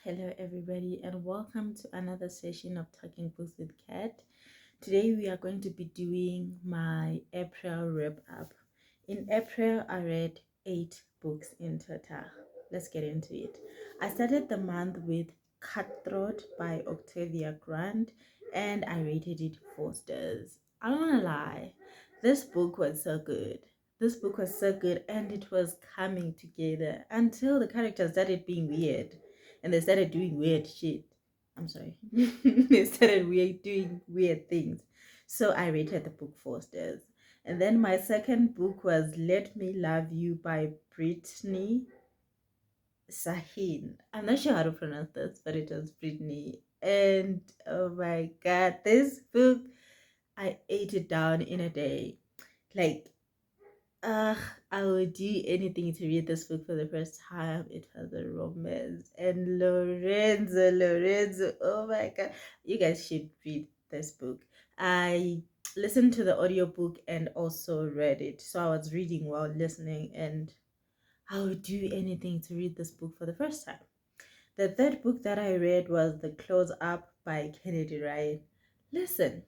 Hello, everybody, and welcome to another session of Talking Books with Kat. Today, we are going to be doing my April wrap up. In April, I read 8 books in total. Let's get into it. I started the month with Cutthroat by Octavia Grant, and I rated it 4 stars. I don't want to lie, this book was so good. This book was so good, and it was coming together until the characters started being weird and they started doing weird shit. I'm sorry. They started doing weird things. So I rated the book 4 stars. And then my second book was Let Me Love You by Brittany Sahin. I'm not sure how to pronounce this, but it was Brittany. And oh my god, this book, I ate it down in a day. Like, uh, I would do anything to read this book for the first time. It was a romance. And Lorenzo, oh my god. You guys should read this book. I listened to the audiobook and also read it. So I was reading while listening, and I would do anything to read this book for the first time. The third book that I read was The Close Up by Kennedy Ryan. Listen,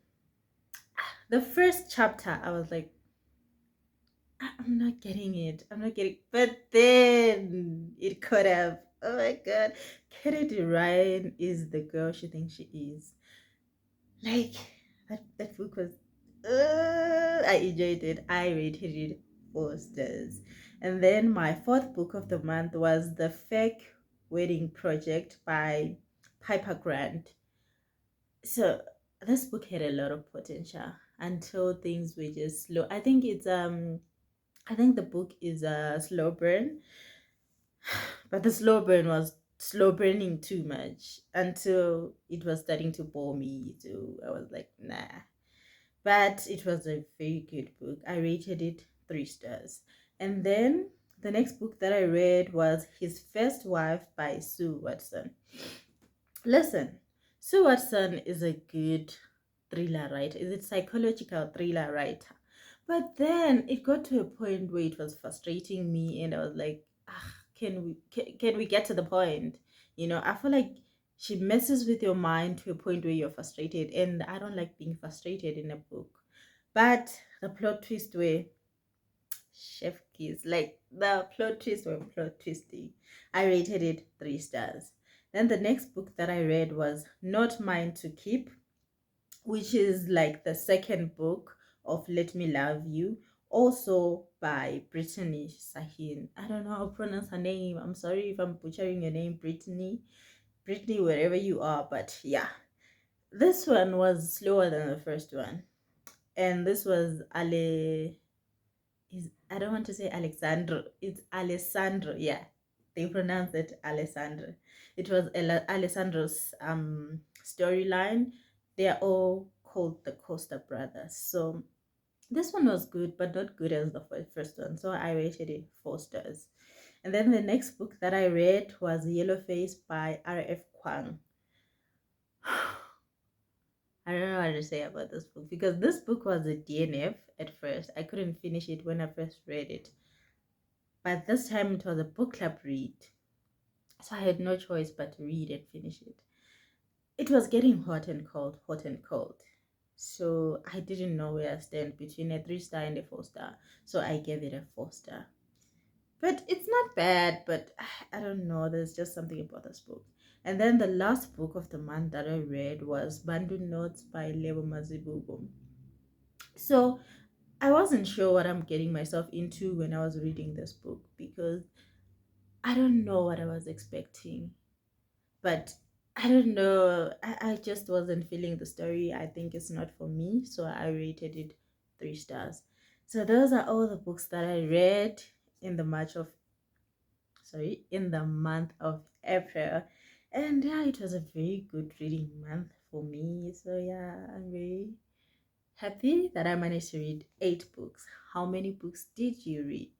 the first chapter, I was like, I'm not getting it. I'm not getting. But then it could have. Oh my god, Kennedy Ryan is the girl she thinks she is. Like that book was. I enjoyed it. I rated it 4 stars. And then my fourth book of the month was The Fake Wedding Project by Piper Grant. So this book had a lot of potential until things were just slow. I think the book is a slow burn, but the slow burn was slow burning too much until it was starting to bore me. So I was like, nah. But it was a very good book. I rated it 3 stars. And then the next book that I read was His First Wife by Sue Watson. Listen, Sue Watson is a good thriller writer. Is it psychological thriller writer? But then it got to a point where it was frustrating me, and I was like, can we get to the point? I feel like she messes with your mind to a point where you're frustrated, and I don't like being frustrated in a book. But the plot twist were chef kiss. Like the plot twist were plot twisting. I rated it 3 stars. Then the next book that I read was Not Mine to Keep, which is like the second book of Let Me Love You, also by Brittany Sahin. I don't know how to pronounce her name. I'm sorry if I'm butchering your name, Brittany. Brittany, wherever you are, but yeah. This one was slower than the first one. And this was I don't want to say Alexandro. It's Alessandro. Yeah, they pronounce it Alessandro. It was Alessandro's storyline. They are all called the Costa brothers. So this one was good, but not good as the first one. So I rated it 4 stars. And then the next book that I read was Yellow Face by R.F. Kuang. I don't know what to say about this book because this book was a DNF at first. I couldn't finish it when I first read it. But this time it was a book club read. So I had no choice but to read and finish it. It was getting hot and cold, hot and cold. So I didn't know where I stand between a 3 star and a 4 star. So I gave it a 4 star. But it's not bad, but I don't know. There's just something about this book. And then the last book of the month that I read was Bandu Notes by Lebo Mazibugo. So I wasn't sure what I'm getting myself into when I was reading this book because I don't know what I was expecting. But I don't know. I just wasn't feeling the story. I think it's not for me. So I rated it 3 stars. So those are all the books that I read in the in the month of April. And yeah, it was a very good reading month for me. So yeah, I'm very happy that I managed to read 8 books. How many books did you read?